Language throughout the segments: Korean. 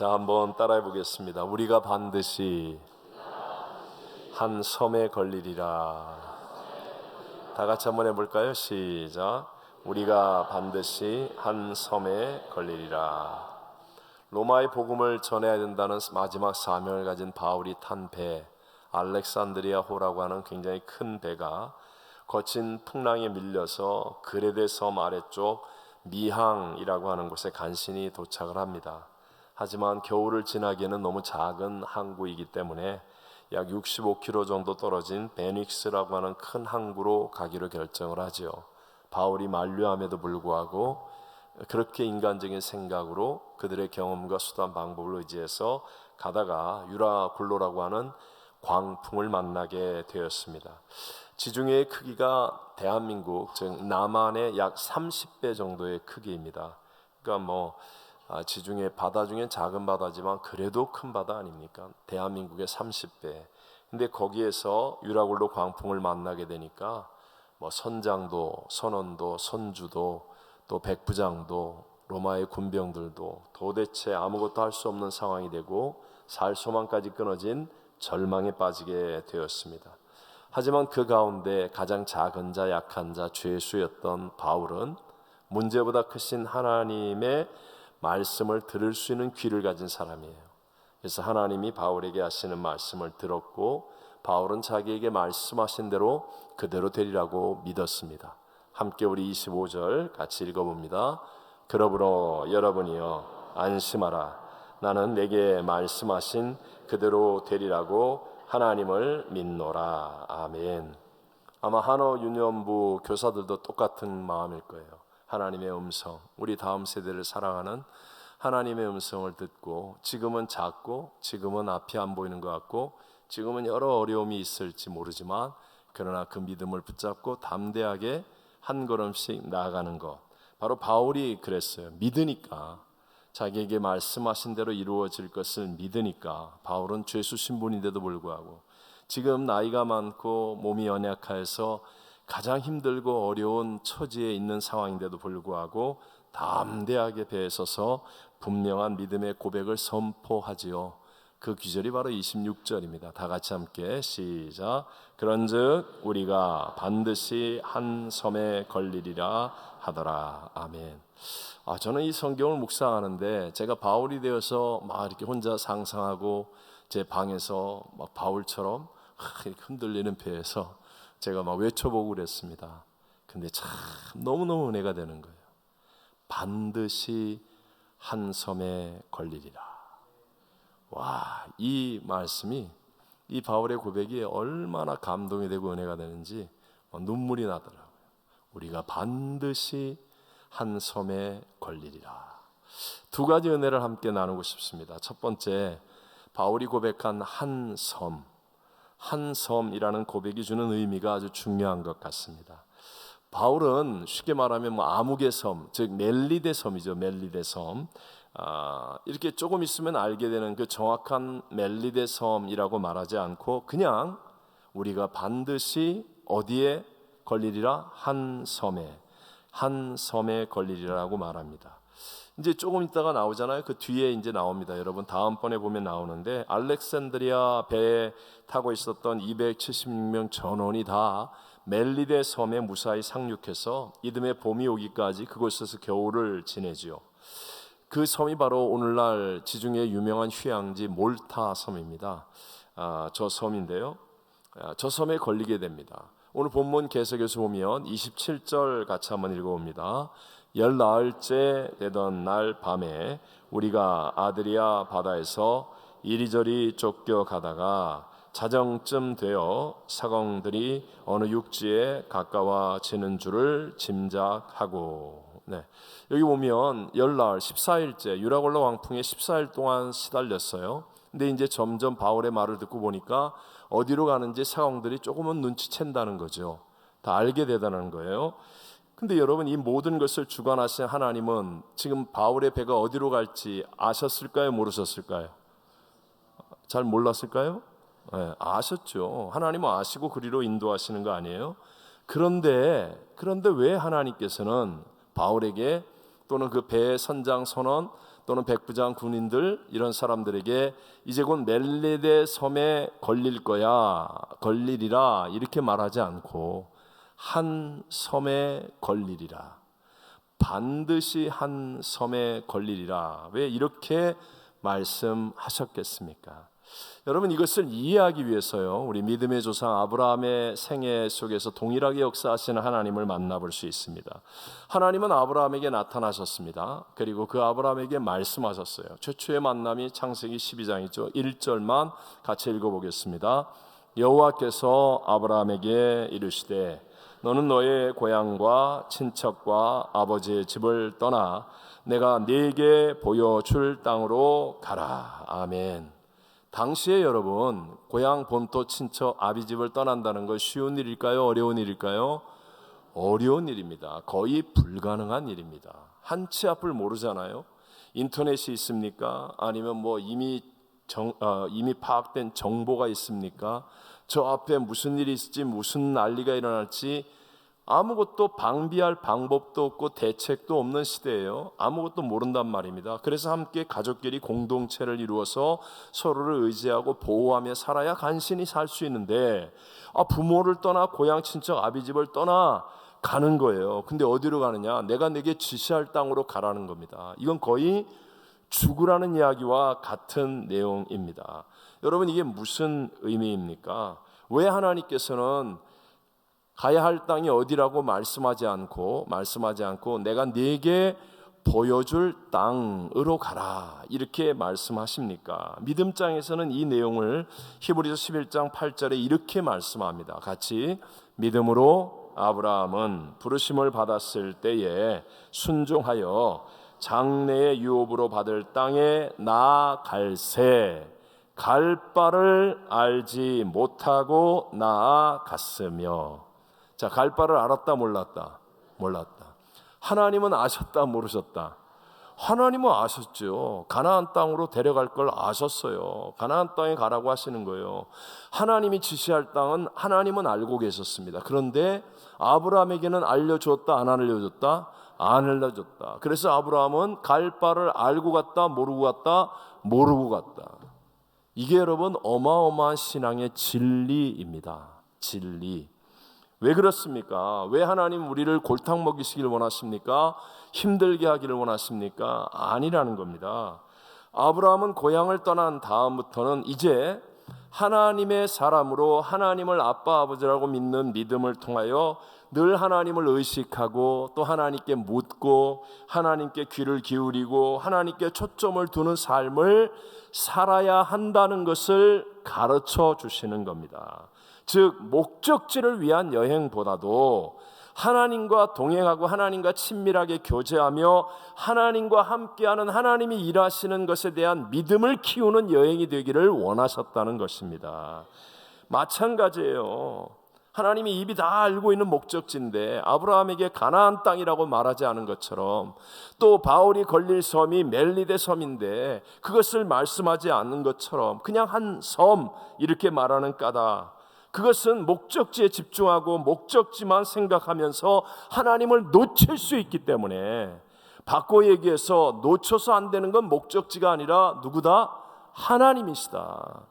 자, 한번 따라해 보겠습니다. 우리가 반드시 한 섬에 걸리리라. 다 같이 한번 해볼까요? 시작. 우리가 반드시 한 섬에 걸리리라. 로마의 복음을 전해야 된다는 마지막 사명을 가진 바울이 탄 배, 알렉산드리아호라고 하는 굉장히 큰 배가 거친 풍랑에 밀려서 그레데 섬 아래쪽 미항이라고 하는 곳에 간신히 도착을 합니다. 하지만 겨울을 지나기에는 너무 작은 항구이기 때문에 약 65km 정도 떨어진 베닉스라고 하는 큰 항구로 가기로 결정을 하지요. 바울이 만류함에도 불구하고 그렇게 인간적인 생각으로 그들의 경험과 수단 방법을 의지해서 가다가 유라굴로라고 하는 광풍을 만나게 되었습니다. 지중해의 크기가 대한민국, 즉 남한의 약 30배 정도의 크기입니다. 그러니까 지중해 바다 중엔 작은 바다지만 그래도 큰 바다 아닙니까? 대한민국의 30배. 근데 거기에서 유라굴로 광풍을 만나게 되니까 선장도, 선원도, 선주도, 또 백부장도, 로마의 군병들도 도대체 아무것도 할 수 없는 상황이 되고 살 소망까지 끊어진 절망에 빠지게 되었습니다. 하지만 그 가운데 가장 작은 자, 약한 자, 죄수였던 바울은 문제보다 크신 하나님의 말씀을 들을 수 있는 귀를 가진 사람이에요. 그래서 하나님이 바울에게 하시는 말씀을 들었고 바울은 자기에게 말씀하신 대로 그대로 되리라고 믿었습니다. 함께 우리 25절 같이 읽어봅니다. 그러므로 여러분이여 안심하라. 나는 내게 말씀하신 그대로 되리라고 하나님을 믿노라. 아멘. 아마 한어유년부 교사들도 똑같은 마음일 거예요. 하나님의 음성, 우리 다음 세대를 사랑하는 하나님의 음성을 듣고 지금은 작고 지금은 앞이 안 보이는 것 같고 지금은 여러 어려움이 있을지 모르지만 그러나 그 믿음을 붙잡고 담대하게 한 걸음씩 나아가는 것, 바로 바울이 그랬어요. 믿으니까, 자기에게 말씀하신 대로 이루어질 것을 믿으니까 바울은 죄수 신분인데도 불구하고 지금 나이가 많고 몸이 연약해서 가장 힘들고 어려운 처지에 있는 상황인데도 불구하고 담대하게 배에 서서 분명한 믿음의 고백을 선포하지요. 그 귀절이 바로 26절입니다. 다 같이 함께 시작. 그런즉 우리가 반드시 한 섬에 걸리리라 하더라. 아멘. 저는 이 성경을 묵상하는데 제가 바울이 되어서 막 이렇게 혼자 상상하고 제 방에서 막 바울처럼 이렇게 흔들리는 배에서 제가 막 외쳐보고 그랬습니다. 근데 참 너무너무 은혜가 되는 거예요. 반드시 한 섬에 걸리리라. 와, 이 말씀이, 이 바울의 고백이 얼마나 감동이 되고 은혜가 되는지 눈물이 나더라고요. 우리가 반드시 한 섬에 걸리리라. 두 가지 은혜를 함께 나누고 싶습니다. 첫 번째, 바울이 고백한 한 섬, 한 섬이라는 고백이 주는 의미가 아주 중요한 것 같습니다. 바울은 쉽게 말하면 아무개 섬, 즉 멜리데 섬이죠. 멜리데 섬. 이렇게 조금 있으면 알게 되는 그 정확한 멜리데 섬이라고 말하지 않고 그냥 우리가 반드시 어디에 걸리리라? 한 섬에 걸리리라고 말합니다. 이제 조금 있다가 나오잖아요. 그 뒤에 이제 나옵니다. 여러분 다음번에 보면 나오는데 알렉산드리아 배에 타고 있었던 276명 전원이 다 멜리데 섬에 무사히 상륙해서 이듬해 봄이 오기까지 그곳에서 겨울을 지내지요. 그 섬이 바로 오늘날 지중해 유명한 휴양지 몰타 섬입니다. 저 섬인데요. 저 섬에 걸리게 됩니다. 오늘 본문 계속해서 보면 27절 같이 한번 읽어봅니다. 14일째 되던 날 밤에 우리가 아드리아 바다에서 이리저리 쫓겨가다가 자정쯤 되어 사공들이 어느 육지에 가까워지는 줄을 짐작하고, 여기 보면 열날 14일째 유라굴로 광풍에 14일 동안 시달렸어요. 근데 이제 점점 바울의 말을 듣고 보니까 어디로 가는지 사공들이 조금은 눈치챈다는 거죠. 다 알게 되다는 거예요. 근데 여러분, 이 모든 것을 주관하신 하나님은 지금 바울의 배가 어디로 갈지 아셨을까요? 모르셨을까요? 잘 몰랐을까요? 네, 아셨죠. 하나님은 아시고 그리로 인도하시는 거 아니에요? 그런데 왜 하나님께서는 바울에게 또는 그 배의 선장 선원 또는 백부장 군인들 이런 사람들에게 이제 곧 멜리데 섬에 걸리리라 이렇게 말하지 않고 한 섬에 걸리리라, 반드시 한 섬에 걸리리라. 왜 이렇게 말씀하셨겠습니까? 여러분, 이것을 이해하기 위해서요, 우리 믿음의 조상 아브라함의 생애 속에서 동일하게 역사하시는 하나님을 만나볼 수 있습니다. 하나님은 아브라함에게 나타나셨습니다. 그리고 그 아브라함에게 말씀하셨어요. 최초의 만남이 창세기 12장이죠. 1절만 같이 읽어보겠습니다. 여호와께서 아브라함에게 이르시되 너는 너의 고향과 친척과 아버지의 집을 떠나 내가 네게 보여줄 땅으로 가라. 아멘. 당시에 여러분, 고향, 본토, 친척, 아비집을 떠난다는 건 쉬운 일일까요? 어려운 일일까요? 어려운 일입니다. 거의 불가능한 일입니다. 한치 앞을 모르잖아요. 인터넷이 있습니까? 아니면 뭐 이미 파악된 정보가 있습니까? 저 앞에 무슨 일이 있을지, 무슨 난리가 일어날지 아무것도 방비할 방법도 없고 대책도 없는 시대예요. 아무것도 모른단 말입니다. 그래서 함께 가족끼리 공동체를 이루어서 서로를 의지하고 보호하며 살아야 간신히 살 수 있는데, 부모를 떠나 고향 친척 아비집을 떠나 가는 거예요. 근데 어디로 가느냐? 내가 내게 지시할 땅으로 가라는 겁니다. 이건 거의 죽으라는 이야기와 같은 내용입니다. 여러분, 이게 무슨 의미입니까? 왜 하나님께서는 가야 할 땅이 어디라고 말씀하지 않고 내가 네게 보여줄 땅으로 가라 이렇게 말씀하십니까? 믿음장에서는 이 내용을 히브리서 11장 8절에 이렇게 말씀합니다. 같이 믿음으로 아브라함은 부르심을 받았을 때에 순종하여 장래의 유업으로 받을 땅에 나아갈새 갈 바를 알지 못하고 나아갔으며. 자, 갈 바를 알았다 몰랐다? 몰랐다. 하나님은 아셨다 모르셨다? 하나님은 아셨죠. 가나안 땅으로 데려갈 걸 아셨어요. 가나안 땅에 가라고 하시는 거예요. 하나님이 지시할 땅은 하나님은 알고 계셨습니다. 그런데 아브라함에게는 알려줬다 안 알려줬다? 안 알려줬다. 그래서 아브라함은 갈 바를 알고 갔다 모르고 갔다? 모르고 갔다. 이게 여러분 어마어마한 신앙의 진리입니다. 진리. 왜 그렇습니까? 왜 하나님 우리를 골탕 먹이시기를 원하십니까? 힘들게 하기를 원하십니까? 아니라는 겁니다. 아브라함은 고향을 떠난 다음부터는 이제 하나님의 사람으로 하나님을 아빠 아버지라고 믿는 믿음을 통하여 늘 하나님을 의식하고 또 하나님께 묻고 하나님께 귀를 기울이고 하나님께 초점을 두는 삶을 살아야 한다는 것을 가르쳐 주시는 겁니다. 즉 목적지를 위한 여행보다도 하나님과 동행하고 하나님과 친밀하게 교제하며 하나님과 함께하는 하나님이 일하시는 것에 대한 믿음을 키우는 여행이 되기를 원하셨다는 것입니다. 마찬가지예요. 하나님이 입이 다 알고 있는 목적지인데 아브라함에게 가나안 땅이라고 말하지 않은 것처럼, 또 바울이 걸릴 섬이 멜리데 섬인데 그것을 말씀하지 않는 것처럼 그냥 한 섬 이렇게 말하는 까닭, 그것은 목적지에 집중하고 목적지만 생각하면서 하나님을 놓칠 수 있기 때문에, 바꿔 얘기해서 놓쳐서 안 되는 건 목적지가 아니라 누구다? 하나님이시다.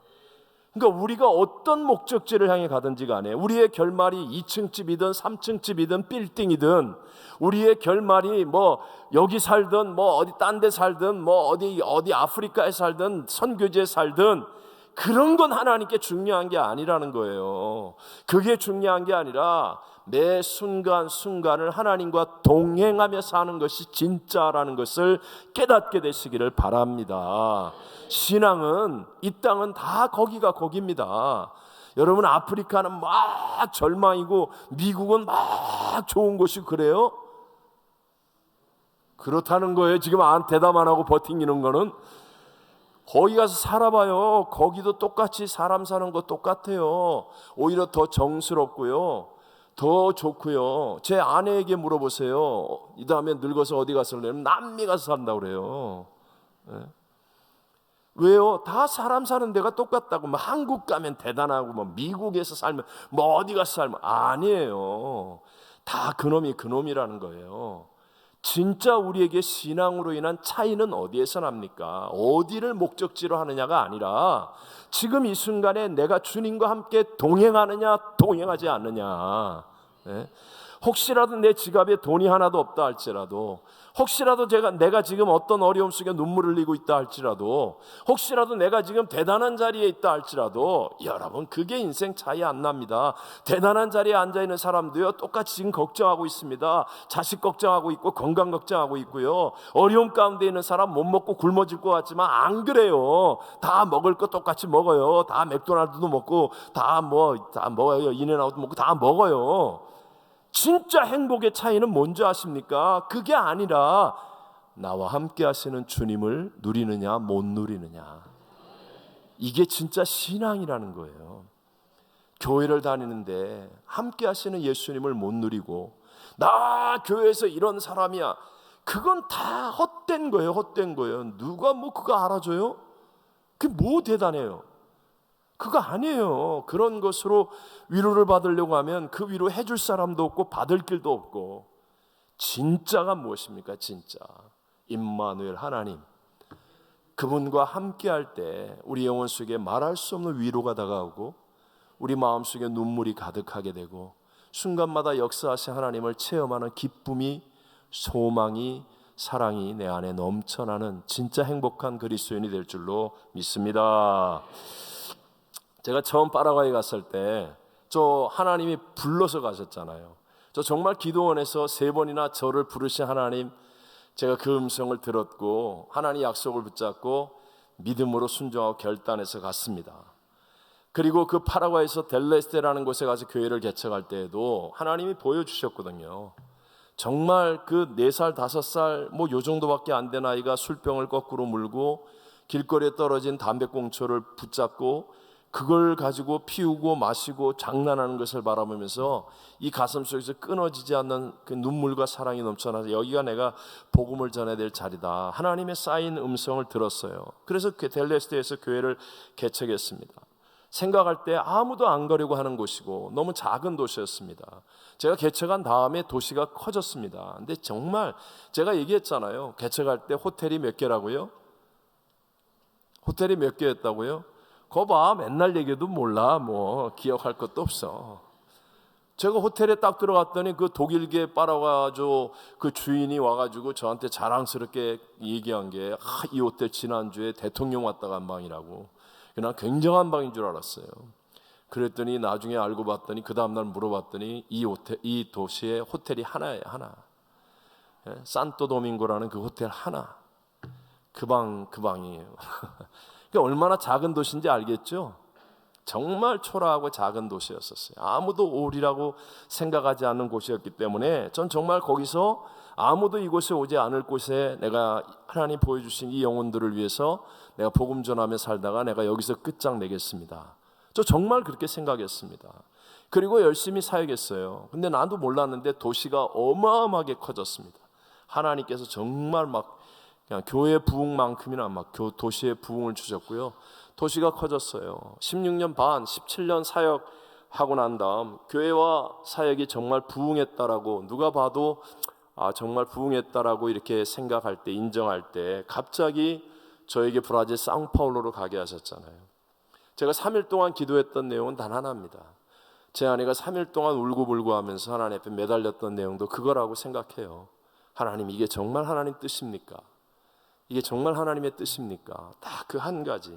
그러니까 우리가 어떤 목적지를 향해 가든지 간에 우리의 결말이 2층 집이든 3층 집이든 빌딩이든, 우리의 결말이 뭐 여기 살든 뭐 어디 딴 데 살든 뭐 어디 아프리카에 살든 선교지에 살든 그런 건 하나님께 중요한 게 아니라는 거예요. 그게 중요한 게 아니라 매 순간순간을 하나님과 동행하며 사는 것이 진짜라는 것을 깨닫게 되시기를 바랍니다. 신앙은, 이 땅은 다 거기가 거기입니다. 여러분, 아프리카는 막 절망이고 미국은 막 좋은 곳이 그래요? 그렇다는 거예요. 지금 대답 안 하고 버티는 거는. 거기 가서 살아봐요. 거기도 똑같이 사람 사는 거 똑같아요. 오히려 더 정스럽고요, 더 좋고요. 제 아내에게 물어보세요. 이 다음에 늙어서 어디 가서 살려면 남미 가서 산다고 그래요. 네? 왜요? 다 사람 사는 데가 똑같다고. 뭐 한국 가면 대단하고 뭐 미국에서 살면 뭐 어디 가서 살면, 아니에요. 다 그놈이 그놈이라는 거예요. 진짜 우리에게 신앙으로 인한 차이는 어디에서 납니까? 어디를 목적지로 하느냐가 아니라 지금 이 순간에 내가 주님과 함께 동행하느냐 동행하지 않느냐. 네? 혹시라도 내 지갑에 돈이 하나도 없다 할지라도, 혹시라도 내가 지금 어떤 어려움 속에 눈물을 흘리고 있다 할지라도, 혹시라도 내가 지금 대단한 자리에 있다 할지라도, 여러분 그게 인생 차이 안 납니다. 대단한 자리에 앉아있는 사람도요 똑같이 지금 걱정하고 있습니다. 자식 걱정하고 있고 건강 걱정하고 있고요. 어려움 가운데 있는 사람 못 먹고 굶어질 것 같지만 안 그래요. 다 먹을 거 똑같이 먹어요. 다 맥도날드도 먹고 다 먹어요. 인앤아웃 먹고 다 먹어요. 진짜 행복의 차이는 뭔지 아십니까? 그게 아니라 나와 함께 하시는 주님을 누리느냐 못 누리느냐. 이게 진짜 신앙이라는 거예요. 교회를 다니는데 함께 하시는 예수님을 못 누리고 나 교회에서 이런 사람이야, 그건 다 헛된 거예요. 헛된 거예요. 누가 그거 알아줘요? 그게 뭐 대단해요? 그거 아니에요. 그런 것으로 위로를 받으려고 하면 그 위로 해줄 사람도 없고 받을 길도 없고. 진짜가 무엇입니까? 진짜 임마누엘 하나님, 그분과 함께할 때 우리 영혼 속에 말할 수 없는 위로가 다가오고 우리 마음속에 눈물이 가득하게 되고 순간마다 역사하신 하나님을 체험하는 기쁨이, 소망이, 사랑이 내 안에 넘쳐나는 진짜 행복한 그리스도인이 될 줄로 믿습니다. 제가 처음 파라과이 갔을 때 저 하나님이 불러서 가셨잖아요. 저 정말 기도원에서 3번이나 저를 부르신 하나님, 제가 그 음성을 들었고 하나님 약속을 붙잡고 믿음으로 순종하고 결단해서 갔습니다. 그리고 그 파라과이에서 델레스테라는 곳에 가서 교회를 개척할 때에도 하나님이 보여주셨거든요. 정말 그 4살 5살 요 정도밖에 안 된 아이가 술병을 거꾸로 물고 길거리에 떨어진 담배꽁초를 붙잡고 그걸 가지고 피우고 마시고 장난하는 것을 바라보면서 이 가슴 속에서 끊어지지 않는 그 눈물과 사랑이 넘쳐나서 여기가 내가 복음을 전해야 될 자리다, 하나님의 쌓인 음성을 들었어요. 그래서 그 델레스테에서 교회를 개척했습니다. 생각할 때 아무도 안 가려고 하는 곳이고 너무 작은 도시였습니다. 제가 개척한 다음에 도시가 커졌습니다. 근데 정말 제가 얘기했잖아요. 개척할 때 호텔이 몇 개라고요? 호텔이 몇 개였다고요? 거 봐, 맨날 얘기해도 몰라. 기억할 것도 없어. 제가 호텔에 딱 들어갔더니 그 독일계 파라과이조 그 주인이 와가지고 저한테 자랑스럽게 얘기한 게, 이 호텔 지난주에 대통령 왔다 간 방이라고. 그냥 굉장한 방인 줄 알았어요. 그랬더니 나중에 알고 봤더니 그 다음날 물어봤더니 이 도시에 호텔이 하나예요. 하나. 산토도밍고라는 그 호텔 하나. 그 방이에요. 그러니까 얼마나 작은 도시인지 알겠죠? 정말 초라하고 작은 도시였었어요. 아무도 오리라고 생각하지 않는 곳이었기 때문에 전 정말 거기서 아무도 이곳에 오지 않을 곳에 내가 하나님 보여주신 이 영혼들을 위해서 내가 복음 전하며 살다가 내가 여기서 끝장내겠습니다. 저 정말 그렇게 생각했습니다. 그리고 열심히 살겠어요. 근데 나도 몰랐는데 도시가 어마어마하게 커졌습니다. 하나님께서 정말 그냥 교회 부흥만큼이나 도시의 부흥을 주셨고요. 도시가 커졌어요. 16년 반, 17년 사역하고 난 다음 교회와 사역이 정말 부흥했다라고, 누가 봐도 정말 부흥했다라고 이렇게 생각할 때, 인정할 때 갑자기 저에게 브라질 상파울로로 가게 하셨잖아요. 제가 3일 동안 기도했던 내용은 단 하나입니다. 제 아내가 3일 동안 울고불고 하면서 하나님 앞에 매달렸던 내용도 그거라고 생각해요. 하나님, 이게 정말 하나님 뜻입니까? 이게 정말 하나님의 뜻입니까? 딱 그 한 가지.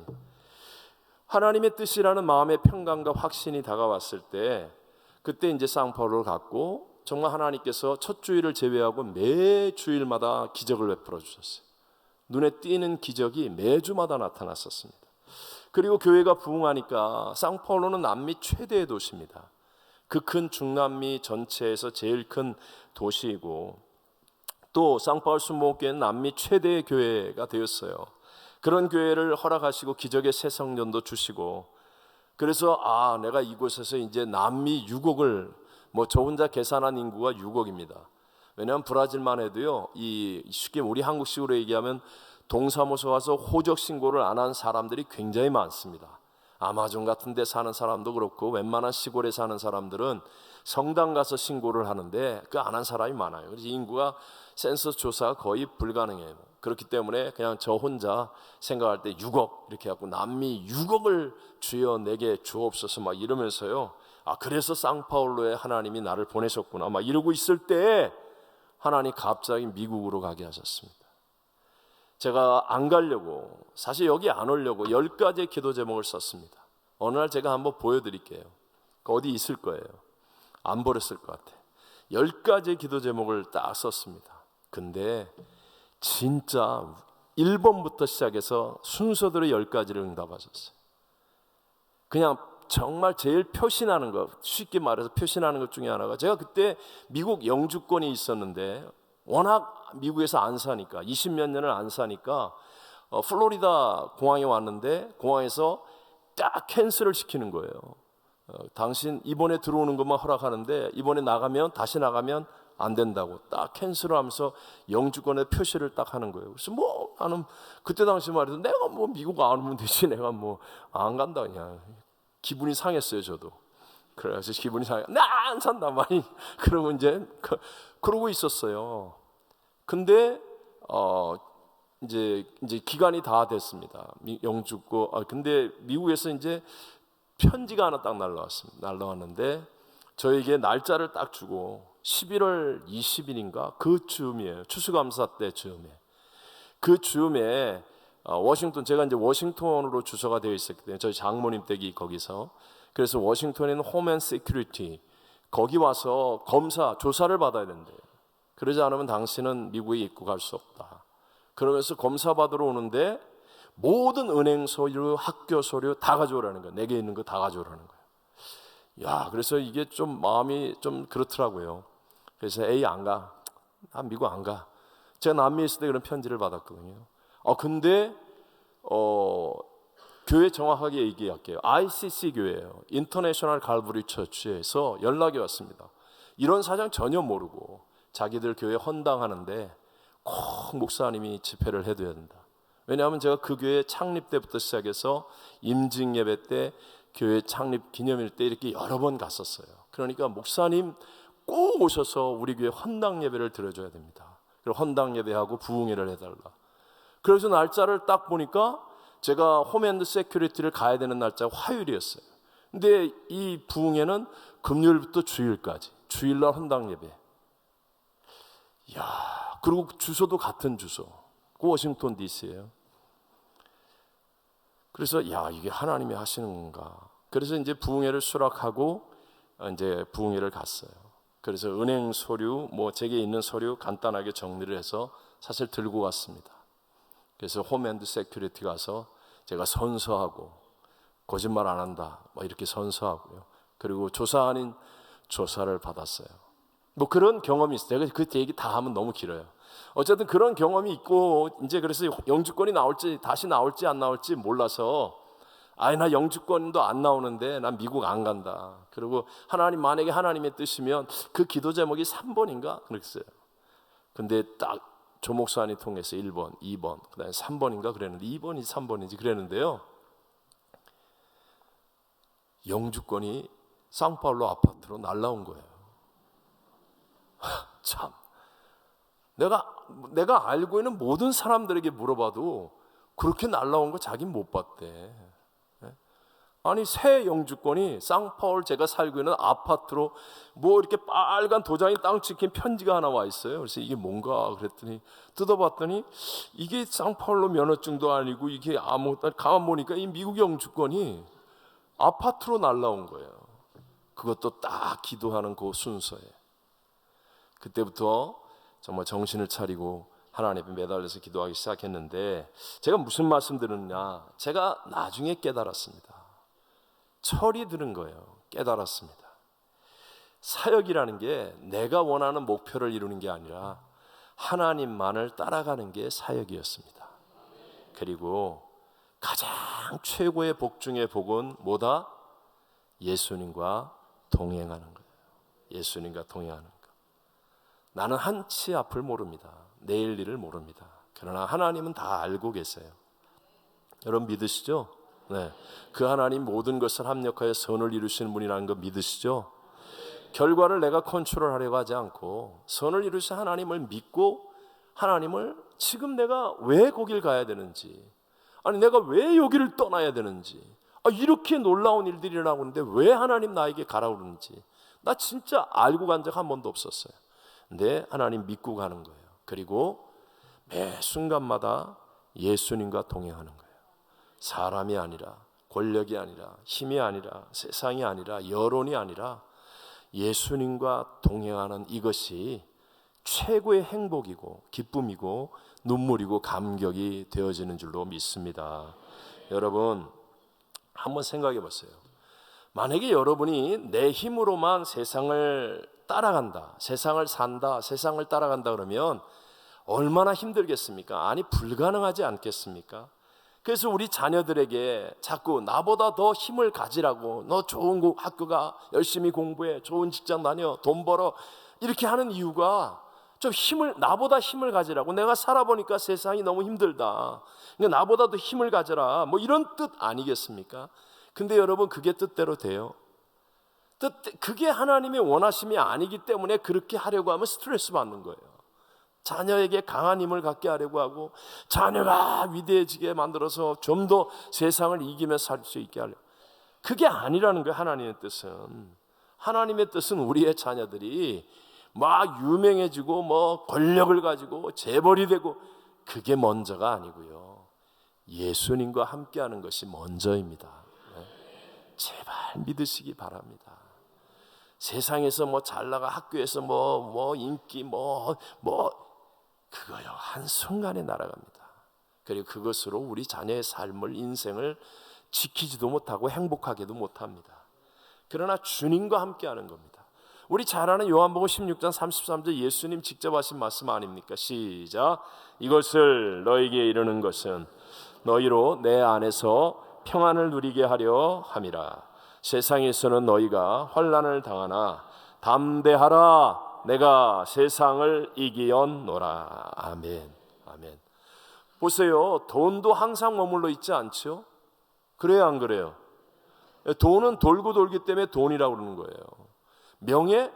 하나님의 뜻이라는 마음의 평강과 확신이 다가왔을 때, 그때 이제 상파울로를 갔고 정말 하나님께서 첫 주일을 제외하고 매 주일마다 기적을 베풀어 주셨어요. 눈에 띄는 기적이 매주마다 나타났었습니다. 그리고 교회가 부흥하니까 상파울로는 남미 최대의 도시입니다. 그 큰 중남미 전체에서 제일 큰 도시이고 또 상파울 순복음교회는 남미 최대의 교회가 되었어요. 그런 교회를 허락하시고 기적의 새 성전도 주시고, 그래서 내가 이곳에서 이제 남미 6억을 저 혼자 계산한 인구가 6억입니다. 왜냐하면 브라질만 해도요, 쉽게 우리 한국식으로 얘기하면 동사무소 가서 호적 신고를 안 한 사람들이 굉장히 많습니다. 아마존 같은 데 사는 사람도 그렇고 웬만한 시골에 사는 사람들은 성당 가서 신고를 하는데 그 안 한 사람이 많아요. 그래서 인구가 센서스 조사가 거의 불가능해요. 그렇기 때문에 그냥 저 혼자 생각할 때 6억 이렇게 갖고 남미 6억을 주여 내게 주옵소서 막 이러면서요. 아, 그래서 상파울로에 하나님이 나를 보내셨구나 막 이러고 있을 때 하나님 갑자기 미국으로 가게 하셨습니다. 제가 안 가려고, 사실 여기 안 오려고 10가지의 기도 제목을 썼습니다. 어느 날 제가 한번 보여드릴게요. 어디 있을 거예요. 안 버렸을 것 같아. 10가지의 기도 제목을 딱 썼습니다. 근데 진짜 1번부터 시작해서 순서대로 10가지를 응답하셨어요. 그냥 정말 제일 표신하는 것, 쉽게 말해서 표신하는 것 중에 하나가, 제가 그때 미국 영주권이 있었는데 워낙 미국에서 안 사니까 20몇 년을 안 사니까 플로리다 공항에 왔는데 공항에서 딱 캔슬을 시키는 거예요. 당신 이번에 들어오는 것만 허락하는데 이번에 나가면 다시 나가면 안 된다고 딱 캔슬을 하면서 영주권에 표시를 딱 하는 거예요. 그래서 뭐 나는 그때 당시 말해서 내가 뭐 미국 안 오면 되지, 내가 뭐 안 간다 그냥. 기분이 상했어요 저도. 그래서 기분이 상해. 나 안 산다 많이. 그러면 이제 그러고 있었어요. 근데 이제 기간이 다 됐습니다. 영주권. 근데 미국에서 이제 편지가 하나 딱 날라왔습니다. 날라왔는데 저에게 날짜를 딱 주고 11월 20일인가 그쯤이에요. 추수감사 때 즈음에. 그 즈음에 워싱턴, 제가 이제 워싱턴으로 주소가 되어 있었기 때문에 저희 장모님 댁이 거기서, 그래서 워싱턴에 있는 홈앤 시큐리티 거기 와서 검사 조사를 받아야 된대요. 그러지 않으면 당신은 미국에 입국할 수 없다. 그러면서 검사 받으러 오는데 모든 은행 서류, 학교 서류 다 가져오라는 거예요. 내게 있는 거 다 가져오라는 거예요. 야, 그래서 이게 좀 마음이 좀 그렇더라고요. 그래서 에이 안 가. 난 미국 안 가. 제가 남미에 있을 때 그런 편지를 받았거든요. 근데 교회 정확하게 얘기할게요. ICC 교회예요. 인터내셔널 갈브리 처치에서 연락이 왔습니다. 이런 사정 전혀 모르고 자기들 교회 헌당하는데 꼭 목사님이 집회를 해둬야 된다. 왜냐하면 제가 그 교회 창립 때부터 시작해서 임직 예배 때, 교회 창립 기념일 때 이렇게 여러 번 갔었어요. 그러니까 목사님 꼭 오셔서 우리 교회 헌당 예배를 드려줘야 됩니다. 그리고 헌당 예배하고 부흥회를 해달라. 그래서 날짜를 딱 보니까 제가 홈앤드 세큐리티를 가야 되는 날짜가 화요일이었어요. 근데 이 부흥회는 금요일부터 주일까지, 주일날 헌당 예배. 야, 그리고 주소도 같은 주소. 그 워싱턴 DC예요. 그래서 야, 이게 하나님이 하시는 건가. 그래서 이제 부흥회를 수락하고 이제 부흥회를 갔어요. 그래서 은행 서류, 뭐 제게 있는 서류 간단하게 정리를 해서 사실 들고 갔습니다. 그래서 홈앤드 세큐리티 가서 제가 선서하고 거짓말 안 한다 뭐 이렇게 선서하고요. 그리고 조사 아닌 조사를 받았어요. 뭐 그런 경험이 있어요. 제가 그 얘기 다 하면 너무 길어요. 어쨌든 그런 경험이 있고 이제 그래서 영주권이 나올지 다시 나올지 안 나올지 몰라서 나 영주권도 안 나오는데 난 미국 안 간다. 그리고 하나님, 만약에 하나님의 뜻이면 그 기도 제목이 3번인가 그랬어요. 근데 딱 조 목사님 통해서 1번, 2번, 그다음에 3번인가 그랬는데 2번인지 3번인지 그랬는데요. 영주권이 상파울로 아파트로 날라온 거예요. 참. 내가 알고 있는 모든 사람들에게 물어봐도 그렇게 날라온 거 자긴 못 봤대. 아니 새 영주권이 상파울 제가 살고 있는 아파트로 뭐 이렇게 빨간 도장이 땅 찍힌 편지가 하나 와 있어요. 그래서 이게 뭔가 그랬더니 뜯어봤더니 이게 상파울로 면허증도 아니고 이게 아무것도, 가만 보니까 이 미국 영주권이 아파트로 날라온 거예요. 그것도 딱 기도하는 그 순서에. 그때부터 정말 정신을 차리고 하나님 앞에 매달려서 기도하기 시작했는데, 제가 무슨 말씀 드렸냐, 제가 나중에 깨달았습니다. 철이 들은 거예요. 깨달았습니다. 사역이라는 게 내가 원하는 목표를 이루는 게 아니라 하나님만을 따라가는 게 사역이었습니다. 그리고 가장 최고의 복 중의 복은 뭐다? 예수님과 동행하는 거예요. 예수님과 동행하는 거. 나는 한치 앞을 모릅니다. 내일 일을 모릅니다. 그러나 하나님은 다 알고 계세요. 여러분 믿으시죠? 네, 그 하나님 모든 것을 합력하여 선을 이루시는 분이라는 거 믿으시죠? 결과를 내가 컨트롤하려고 하지 않고 선을 이루신 하나님을 믿고 하나님을 지금 내가 왜 거길 가야 되는지, 아니 내가 왜 여기를 떠나야 되는지, 이렇게 놀라운 일들이 일어나고 있는데 왜 하나님 나에게 가라고 그러는지 나 진짜 알고 간 적 한 번도 없었어요. 근데 하나님 믿고 가는 거예요. 그리고 매 순간마다 예수님과 동행하는 거예요. 사람이 아니라, 권력이 아니라, 힘이 아니라, 세상이 아니라, 여론이 아니라 예수님과 동행하는 이것이 최고의 행복이고 기쁨이고 눈물이고 감격이 되어지는 줄로 믿습니다. 여러분 한번 생각해 보세요. 만약에 여러분이 내 힘으로만 세상을 따라간다, 세상을 산다, 세상을 따라간다 그러면 얼마나 힘들겠습니까? 아니 불가능하지 않겠습니까? 그래서 우리 자녀들에게 자꾸 나보다 더 힘을 가지라고, 너 좋은 학교 가, 열심히 공부해, 좋은 직장 다녀, 돈 벌어, 이렇게 하는 이유가 좀 나보다 힘을 가지라고. 내가 살아보니까 세상이 너무 힘들다, 그러니까 나보다 더 힘을 가져라, 뭐 이런 뜻 아니겠습니까? 근데 여러분 그게 뜻대로 돼요? 그게 하나님의 원하심이 아니기 때문에 그렇게 하려고 하면 스트레스 받는 거예요. 자녀에게 강한 힘을 갖게 하려고 하고 자녀가 위대해지게 만들어서 좀 더 세상을 이기며 살 수 있게 하려고. 그게 아니라는 거예요. 하나님의 뜻은. 하나님의 뜻은 우리의 자녀들이 막 유명해지고 뭐 권력을 가지고 재벌이 되고, 그게 먼저가 아니고요, 예수님과 함께하는 것이 먼저입니다. 제발 믿으시기 바랍니다. 세상에서 뭐 잘나가, 학교에서 뭐 인기 그거요 한순간에 날아갑니다. 그리고 그것으로 우리 자녀의 삶을, 인생을 지키지도 못하고 행복하게도 못합니다. 그러나 주님과 함께하는 겁니다. 우리 잘 아는 요한복음 16장 33절 예수님 직접 하신 말씀 아닙니까? 시작. 이것을 너에게 이르는 것은 너희로 내 안에서 평안을 누리게 하려 함이라. 세상에서는 너희가 환난을 당하나 담대하라, 내가 세상을 이기었노라. 아멘. 아멘. 보세요, 돈도 항상 머물러 있지 않죠? 그래요, 안 그래요? 돈은 돌고 돌기 때문에 돈이라고 그러는 거예요. 명예,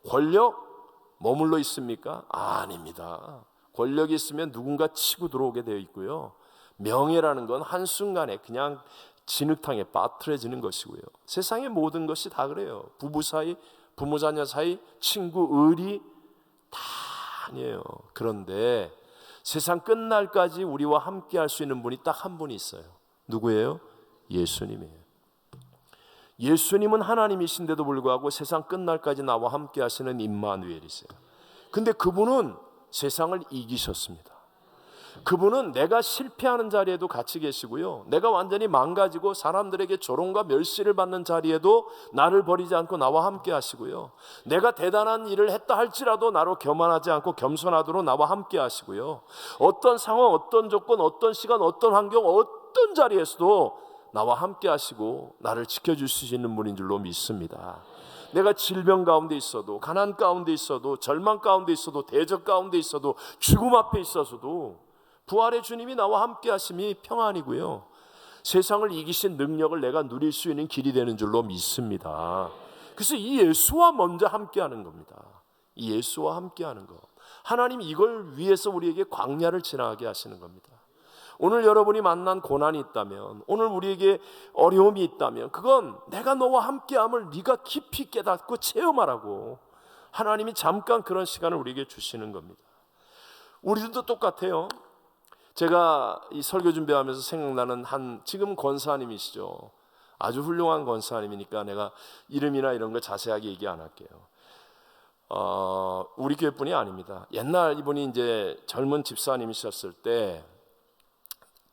권력 머물러 있습니까? 아닙니다. 권력이 있으면 누군가 치고 들어오게 되어 있고요, 명예라는 건 한순간에 그냥 진흙탕에 빠뜨려지는 것이고요, 세상의 모든 것이 다 그래요. 부부 사이, 부모 자녀 사이, 친구, 의리 다 아니에요. 그런데 세상 끝날까지 우리와 함께 할 수 있는 분이 딱 한 분이 있어요. 누구예요? 예수님이에요. 예수님은 하나님이신데도 불구하고 세상 끝날까지 나와 함께 하시는 임마누엘이세요. 근데 그분은 세상을 이기셨습니다. 그분은 내가 실패하는 자리에도 같이 계시고요, 내가 완전히 망가지고 사람들에게 조롱과 멸시를 받는 자리에도 나를 버리지 않고 나와 함께 하시고요, 내가 대단한 일을 했다 할지라도 나로 교만하지 않고 겸손하도록 나와 함께 하시고요, 어떤 상황, 어떤 조건, 어떤 시간, 어떤 환경, 어떤 자리에서도 나와 함께 하시고 나를 지켜줄 수 있는 분인 줄로 믿습니다. 내가 질병 가운데 있어도, 가난 가운데 있어도, 절망 가운데 있어도, 대적 가운데 있어도, 죽음 앞에 있어서도 부활의 주님이 나와 함께 하심이 평안이고요, 세상을 이기신 능력을 내가 누릴 수 있는 길이 되는 줄로 믿습니다. 그래서 이 예수와 먼저 함께하는 겁니다. 이 예수와 함께하는 것, 하나님 이걸 위해서 우리에게 광야를 지나가게 하시는 겁니다. 오늘 여러분이 만난 고난이 있다면, 오늘 우리에게 어려움이 있다면, 그건 내가 너와 함께함을 네가 깊이 깨닫고 체험하라고 하나님이 잠깐 그런 시간을 우리에게 주시는 겁니다. 우리들도 똑같아요. 제가 이 설교 준비하면서 생각나는 지금 권사님이시죠. 아주 훌륭한 권사님이니까 내가 이름이나 이런 거 자세하게 얘기 안 할게요. 우리 교회뿐이 아닙니다. 옛날 이분이 이제 젊은 집사님이셨을 때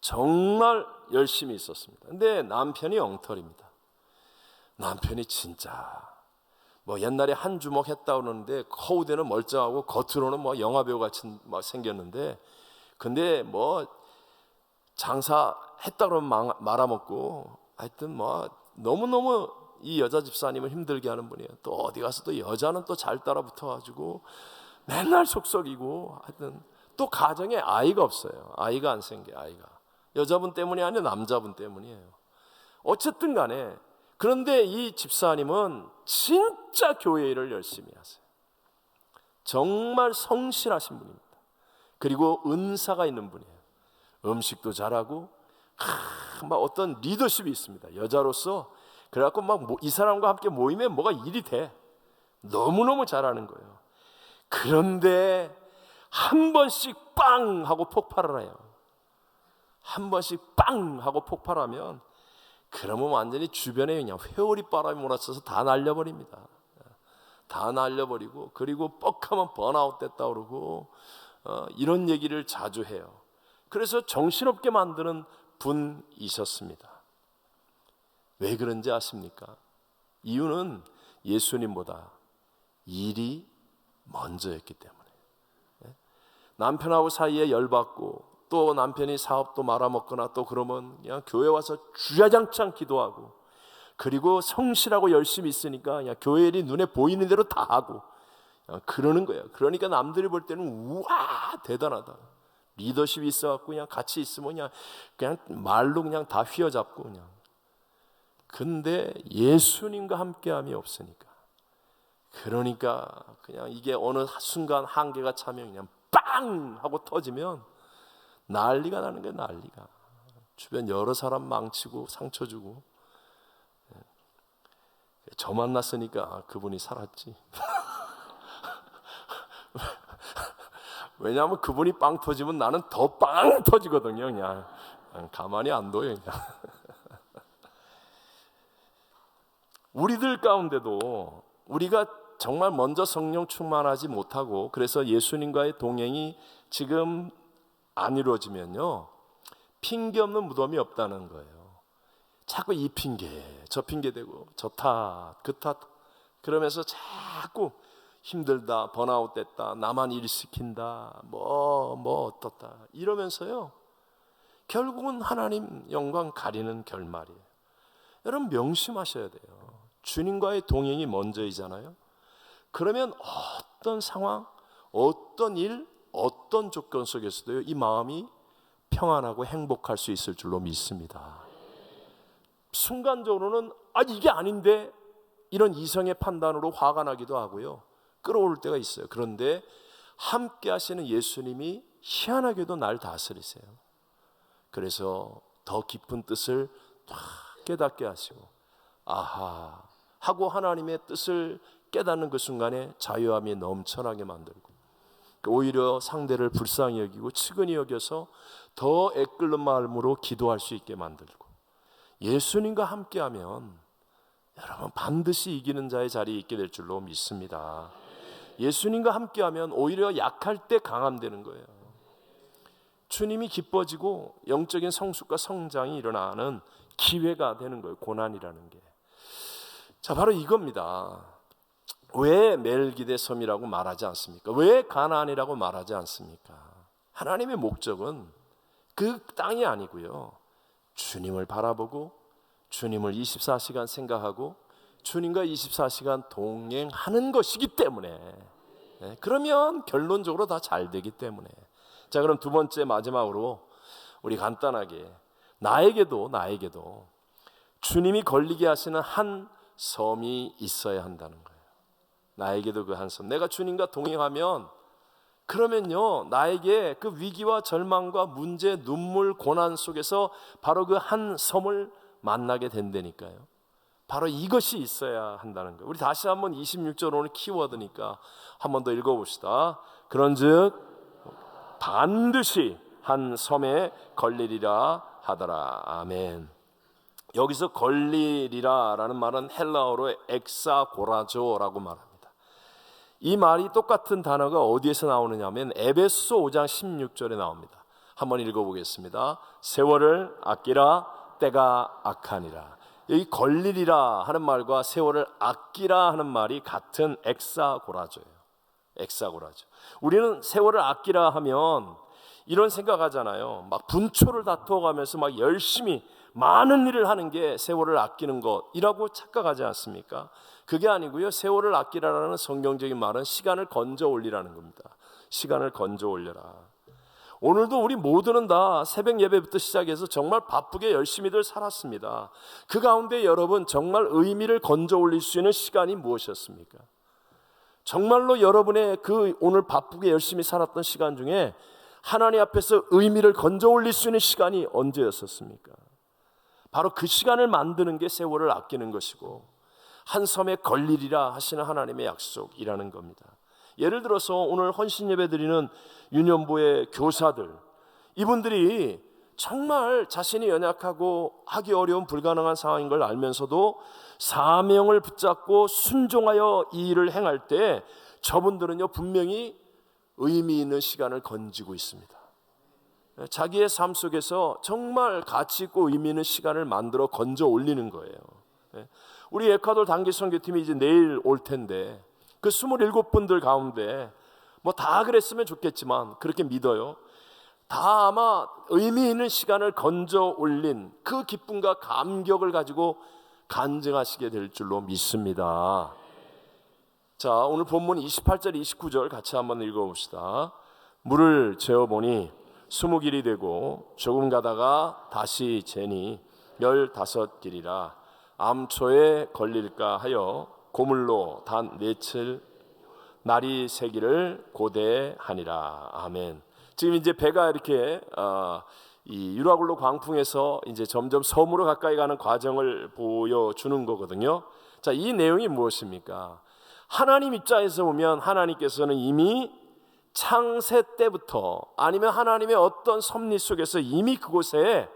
정말 열심히 있었습니다. 근데 남편이 엉터리입니다. 남편이 진짜 뭐 옛날에 한 주먹 했다 그러는데 허우대는 멀쩡하고 겉으로는 뭐 영화배우 같이 막 생겼는데, 근데 뭐 장사 했다 그러면 말아먹고, 하여튼 뭐 너무너무 이 여자 집사님을 힘들게 하는 분이에요. 또 어디 가서 또 여자는 또 잘 따라 붙어가지고 맨날 속썩이고, 하여튼 또 가정에 아이가 없어요. 아이가 안 생겨. 아이가 여자분 때문이 아니라 남자분 때문이에요. 어쨌든 간에 그런데 이 집사님은 진짜 교회 일을 열심히 하세요. 정말 성실하신 분입니다. 그리고 은사가 있는 분이에요. 음식도 잘하고 막 어떤 리더십이 있습니다. 여자로서. 그래갖고 막 이 사람과 함께 모이면 뭐가 일이 돼. 너무너무 잘하는 거예요. 그런데 한 번씩 빵 하고 폭발을 해요. 한 번씩 빵 하고 폭발하면 그러면 완전히 주변에 그냥 회오리 바람이 몰아쳐서 다 날려버립니다. 다 날려버리고, 그리고 뻑하면 번아웃 됐다 그러고 이런 얘기를 자주 해요. 그래서 정신없게 만드는 분이셨습니다. 왜 그런지 아십니까? 이유는 예수님보다 일이 먼저였기 때문에. 남편하고 사이에 열받고 또 남편이 사업도 말아먹거나 또 그러면 그냥 교회 와서 주야장창 기도하고, 그리고 성실하고 열심히 있으니까 그냥 교회 일이 눈에 보이는 대로 다 하고 그러는 거예요. 그러니까 남들이 볼 때는 우와 대단하다. 리더십이 있어갖고 그냥 같이 있으면 그냥 말로 그냥 다 휘어잡고 그냥. 근데 예수님과 함께함이 없으니까, 그러니까 그냥 이게 어느 순간 한계가 차면 그냥 빵 하고 터지면 난리가 나는 거예요. 난리가. 주변 여러 사람 망치고 상처 주고. 저 만났으니까 그분이 살았지. 왜냐하면 그분이 빵 터지면 나는 더 빵 터지거든요. 그냥 가만히 안 둬요. 그냥. 우리들 가운데도 우리가 정말 먼저 성령 충만하지 못하고, 그래서 예수님과의 동행이 지금 안 이루어지면요, 핑계 없는 무덤이 없다는 거예요. 자꾸 이 핑계 저 핑계 대고 저 탓 그 탓 그러면서 자꾸 힘들다, 번아웃 됐다, 나만 일 시킨다, 뭐 어떻다 이러면서요, 결국은 하나님 영광 가리는 결말이에요. 여러분 명심하셔야 돼요. 주님과의 동행이 먼저이잖아요. 그러면 어떤 상황, 어떤 일, 어떤 조건 속에서도 이 마음이 평안하고 행복할 수 있을 줄로 믿습니다. 순간적으로는 이게 아닌데 이런 이성의 판단으로 화가 나기도 하고요, 끌어올 때가 있어요. 그런데 함께 하시는 예수님이 희한하게도 날 다스리세요. 그래서 더 깊은 뜻을 다 깨닫게 하시고, 아하 하고 하나님의 뜻을 깨닫는 그 순간에 자유함이 넘쳐나게 만들고, 오히려 상대를 불쌍히 여기고 측은히 여겨서 더 애끓는 마음으로 기도할 수 있게 만들고, 예수님과 함께하면 여러분 반드시 이기는 자의 자리에 있게 될 줄로 믿습니다. 예수님과 함께하면 오히려 약할 때 강함되는 거예요. 주님이 기뻐지고 영적인 성숙과 성장이 일어나는 기회가 되는 거예요. 고난이라는 게. 자, 바로 이겁니다. 왜 멜기데 섬이라고 말하지 않습니까? 왜 가나안이라고 말하지 않습니까? 하나님의 목적은 그 땅이 아니고요, 주님을 바라보고 주님을 24시간 생각하고 주님과 24시간 동행하는 것이기 때문에, 그러면 결론적으로 다 잘 되기 때문에. 자, 그럼 두 번째 마지막으로 우리 간단하게 나에게도 주님이 걸리게 하시는 한 섬이 있어야 한다는 거예요. 나에게도 그 한 섬. 내가 주님과 동행하면 그러면요, 나에게 그 위기와 절망과 문제, 눈물, 고난 속에서 바로 그 한 섬을 만나게 된다니까요. 바로 이것이 있어야 한다는 거예요. 우리 다시 한번 26절 오늘 키워드니까 한번 더 읽어봅시다. 그런즉 반드시 한 섬에 걸리리라 하더라. 아멘. 여기서 걸리리라 라는 말은 헬라어로 엑사고라조라고 말합니다. 이 말이 똑같은 단어가 어디에서 나오느냐 하면 에베소 5장 16절에 나옵니다. 한번 읽어보겠습니다. 세월을 아끼라, 때가 악하니라. 여기 걸리리라 하는 말과 세월을 아끼라 하는 말이 같은 엑사고라조예요. 엑사고라조. 우리는 세월을 아끼라 하면 이런 생각하잖아요. 막 분초를 다투어가면서 막 열심히 많은 일을 하는 게 세월을 아끼는 것이라고 착각하지 않습니까? 그게 아니고요, 세월을 아끼라라는 성경적인 말은 시간을 건져 올리라는 겁니다. 시간을 건져 올려라. 오늘도 우리 모두는 다 새벽 예배부터 시작해서 정말 바쁘게 열심히들 살았습니다. 그 가운데 여러분 정말 의미를 건져 올릴 수 있는 시간이 무엇이었습니까? 정말로 여러분의 그 오늘 바쁘게 열심히 살았던 시간 중에 하나님 앞에서 의미를 건져 올릴 수 있는 시간이 언제였었습니까? 바로 그 시간을 만드는 게 세월을 아끼는 것이고 한 섬에 걸리리라 하시는 하나님의 약속이라는 겁니다. 예를 들어서 오늘 헌신 예배 드리는 유년부의 교사들, 이분들이 정말 자신이 연약하고 하기 어려운 불가능한 상황인 걸 알면서도 사명을 붙잡고 순종하여 이 일을 행할 때 저분들은요 분명히 의미 있는 시간을 건지고 있습니다. 자기의 삶 속에서 정말 가치 있고 의미 있는 시간을 만들어 건져 올리는 거예요. 우리 에콰도르 단기 선교팀이 이제 내일 올 텐데 그 27분들 가운데 뭐 다 그랬으면 좋겠지만 그렇게 믿어요. 다 아마 의미 있는 시간을 건져 올린 그 기쁨과 감격을 가지고 간증하시게 될 줄로 믿습니다. 자, 오늘 본문 28절 29절 같이 한번 읽어봅시다. 물을 재어보니 20길이 되고 조금 가다가 다시 재니 15길이라 암초에 걸릴까 하여 고물로 단 넷을 날이 새기를 고대하니라. 아멘. 지금 이제 배가 이렇게 이 유라굴로 광풍에서 이제 점점 섬으로 가까이 가는 과정을 보여주는 거거든요. 자, 이 내용이 무엇입니까? 하나님 입장에서 보면 하나님께서는 이미 창세 때부터 아니면 하나님의 어떤 섭리 속에서 이미 그곳에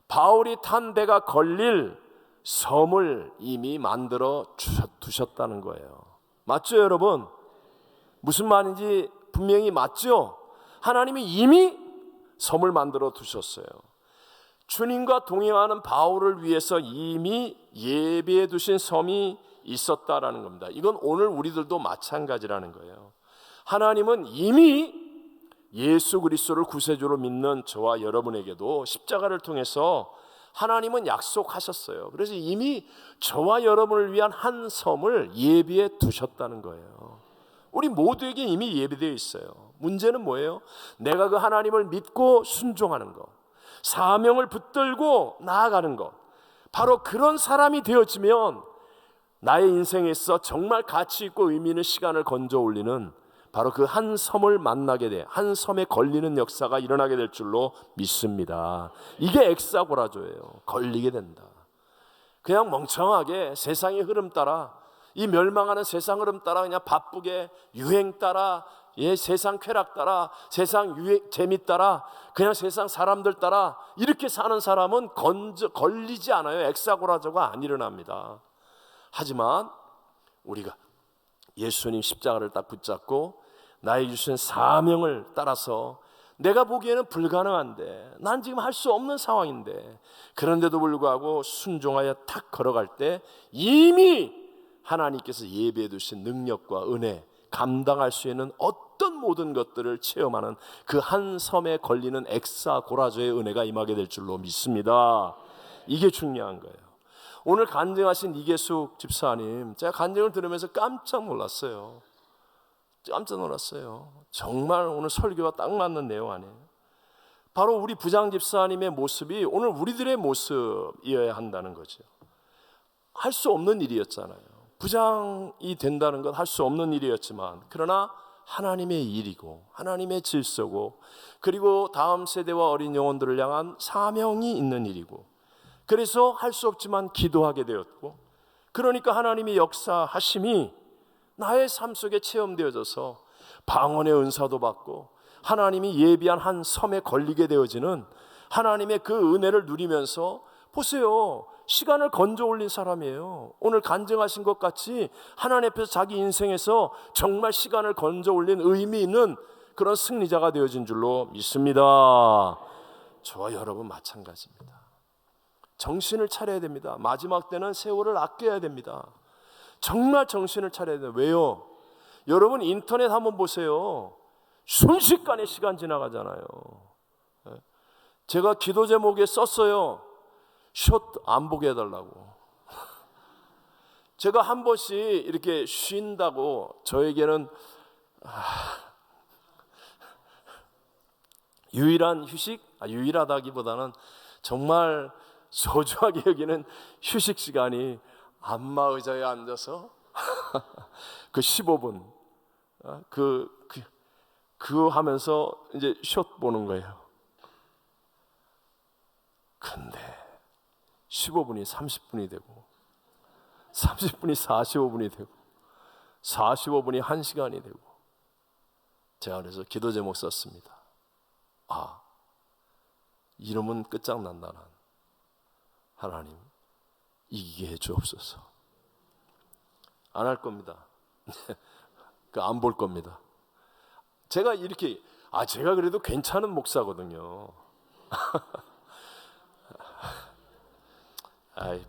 바울이 탄 배가 걸릴 섬을 이미 만들어 두셨다는 거예요. 맞죠, 여러분? 무슨 말인지 분명히 맞죠? 하나님이 이미 섬을 만들어 두셨어요. 주님과 동행하는 바울을 위해서 이미 예비해 두신 섬이 있었다라는 겁니다. 이건 오늘 우리들도 마찬가지라는 거예요. 하나님은 이미 예수 그리스도를 구세주로 믿는 저와 여러분에게도 십자가를 통해서 하나님은 약속하셨어요. 그래서 이미 저와 여러분을 위한 한 섬을 예비해 두셨다는 거예요. 우리 모두에게 이미 예비되어 있어요. 문제는 뭐예요? 내가 그 하나님을 믿고 순종하는 것, 사명을 붙들고 나아가는 것, 바로 그런 사람이 되어지면 나의 인생에 있어 정말 가치 있고 의미 있는 시간을 건져 올리는 바로 그 한 섬을 만나게 돼, 한 섬에 걸리는 역사가 일어나게 될 줄로 믿습니다. 이게 엑사고라조예요. 걸리게 된다. 그냥 멍청하게 세상의 흐름 따라, 이 멸망하는 세상 흐름 따라 그냥 바쁘게 유행 따라, 세상 쾌락 따라, 세상 재미 따라, 그냥 세상 사람들 따라 이렇게 사는 사람은 걸리지 않아요. 엑사고라조가 안 일어납니다. 하지만 우리가 예수님 십자가를 딱 붙잡고 나에게 주신 사명을 따라서 내가 보기에는 불가능한데, 난 지금 할 수 없는 상황인데, 그런데도 불구하고 순종하여 탁 걸어갈 때 이미 하나님께서 예비해 두신 능력과 은혜, 감당할 수 있는 어떤 모든 것들을 체험하는 그 한 섬에 걸리는 엑사고라조의 은혜가 임하게 될 줄로 믿습니다. 이게 중요한 거예요. 오늘 간증하신 이계숙 집사님, 제가 간증을 들으면서 깜짝 놀랐어요. 정말 오늘 설교와 딱 맞는 내용 아니에요. 바로 우리 부장 집사님의 모습이 오늘 우리들의 모습이어야 한다는 거죠. 할 수 없는 일이었잖아요. 부장이 된다는 건 할 수 없는 일이었지만, 그러나 하나님의 일이고 하나님의 질서고, 그리고 다음 세대와 어린 영혼들을 향한 사명이 있는 일이고, 그래서 할 수 없지만 기도하게 되었고, 그러니까 하나님의 역사하심이 나의 삶 속에 체험되어져서 방언의 은사도 받고 하나님이 예비한 한 섬에 걸리게 되어지는 하나님의 그 은혜를 누리면서, 보세요, 시간을 건져 올린 사람이에요. 오늘 간증하신 것 같이 하나님 앞에서 자기 인생에서 정말 시간을 건져 올린 의미 있는 그런 승리자가 되어진 줄로 믿습니다. 저와 여러분 마찬가지입니다. 정신을 차려야 됩니다. 마지막 때는 세월을 아껴야 됩니다. 정말 정신을 차려야 돼요. 왜요? 여러분 인터넷 한번 보세요. 순식간에 시간 지나가잖아요. 제가 기도 제목에 썼어요. 숏 안 보게 해달라고. 제가 한 번씩 이렇게 쉰다고 저에게는 유일한 휴식? 유일하다기보다는 정말 소중하게 여기는 휴식 시간이 안마 의자에 앉아서 그 15분 그 하면서 이제 숏 보는 거예요. 근데 15분이 30분이 되고 30분이 45분이 되고 45분이 1시간이 되고, 제가 그래서 기도 제목 썼습니다. 이러면 끝장난다. 난 하나님 이기게 해주옵소서. 안 할 겁니다. 안 볼 겁니다. 제가 이렇게 제가 그래도 괜찮은 목사거든요.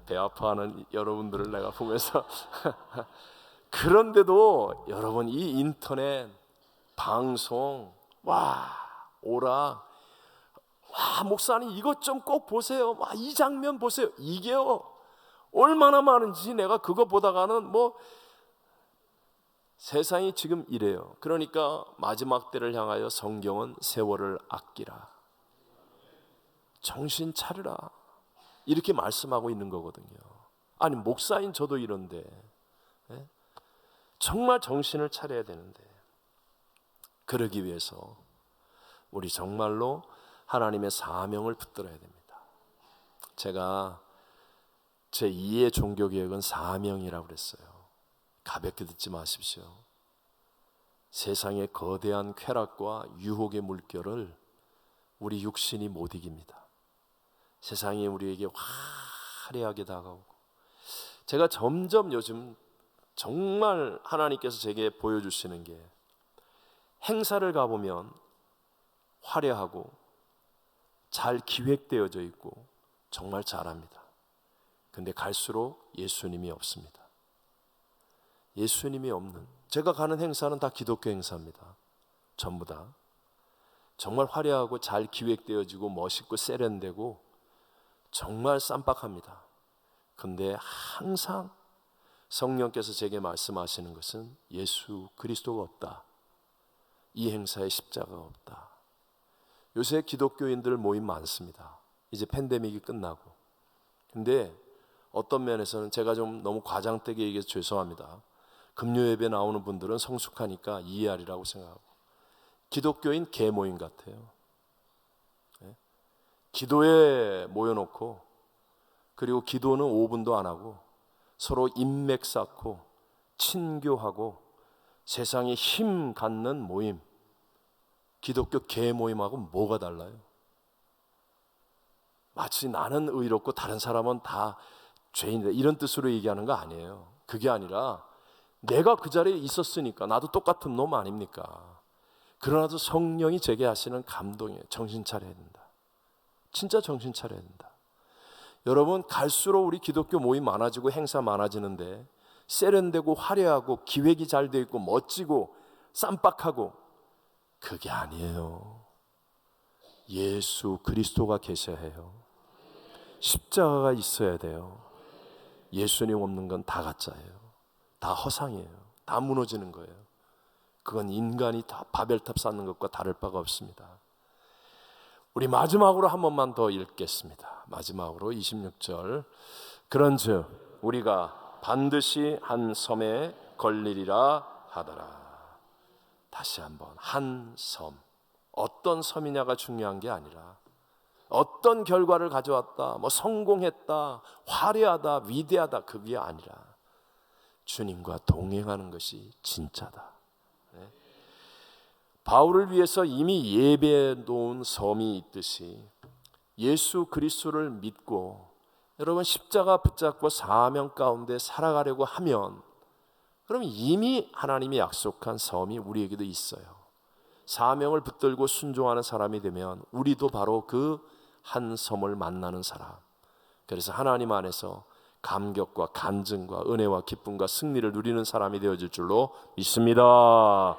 배 아파하는 여러분들을 내가 보면서 그런데도 여러분 이 인터넷 방송 오라 목사님 이것 좀 꼭 보세요. 이 장면 보세요. 이게요 얼마나 많은지 내가 그거 보다가는 세상이 지금 이래요. 그러니까 마지막 때를 향하여 성경은 세월을 아끼라, 정신 차리라 이렇게 말씀하고 있는 거거든요. 아니 목사인 저도 이런데 정말 정신을 차려야 되는데, 그러기 위해서 우리 정말로 하나님의 사명을 붙들어야 됩니다. 제가 제 2의 종교개혁은 사명이라고 그랬어요. 가볍게 듣지 마십시오. 세상의 거대한 쾌락과 유혹의 물결을 우리 육신이 못 이깁니다. 세상이 우리에게 화려하게 다가오고, 제가 점점 요즘 정말 하나님께서 제게 보여주시는 게, 행사를 가보면 화려하고 잘 기획되어져 있고 정말 잘합니다. 근데 갈수록 예수님이 없습니다. 예수님이 없는, 제가 가는 행사는 다 기독교 행사입니다. 전부 다 정말 화려하고 잘 기획되어지고 멋있고 세련되고 정말 쌈박합니다. 근데 항상 성령께서 제게 말씀하시는 것은 예수 그리스도가 없다, 이 행사에 십자가가 없다. 요새 기독교인들 모임 많습니다. 이제 팬데믹이 끝나고. 근데 어떤 면에서는 제가 좀 너무 과장되게 얘기해서 죄송합니다. 금요 예배 나오는 분들은 성숙하니까 이해하리라고 생각하고, 기독교인 개모임 같아요. 기도에 모여놓고, 그리고 기도는 5분도 안 하고 서로 인맥 쌓고 친교하고 세상에 힘 갖는 모임, 기독교 개모임하고 뭐가 달라요? 마치 나는 의롭고 다른 사람은 다 죄인이다 이런 뜻으로 얘기하는 거 아니에요. 그게 아니라 내가 그 자리에 있었으니까 나도 똑같은 놈 아닙니까? 그러나도 성령이 제게 하시는 감동이에요. 정신 차려야 된다. 진짜 정신 차려야 된다. 여러분, 갈수록 우리 기독교 모임 많아지고 행사 많아지는데 세련되고 화려하고 기획이 잘 되어 있고 멋지고 쌈박하고, 그게 아니에요. 예수 그리스도가 계셔야 해요. 십자가가 있어야 돼요. 예수님 없는 건 다 가짜예요. 다 허상이에요. 다 무너지는 거예요. 그건 인간이 다 바벨탑 쌓는 것과 다를 바가 없습니다. 우리 마지막으로 한 번만 더 읽겠습니다. 마지막으로 26절. 그런즉 우리가 반드시 한 섬에 걸리리라 하더라. 다시 한번, 한 섬. 어떤 섬이냐가 중요한 게 아니라 어떤 결과를 가져왔다, 성공했다, 화려하다, 위대하다, 그게 아니라 주님과 동행하는 것이 진짜다. 바울을 위해서 이미 예배해 놓은 섬이 있듯이 예수 그리스도를 믿고 여러분 십자가 붙잡고 사명 가운데 살아가려고 하면, 그럼 이미 하나님이 약속한 섬이 우리에게도 있어요. 사명을 붙들고 순종하는 사람이 되면 우리도 바로 그 한 섬을 만나는 사람. 그래서 하나님 안에서 감격과 간증과 은혜와 기쁨과 승리를 누리는 사람이 되어질 줄로 믿습니다.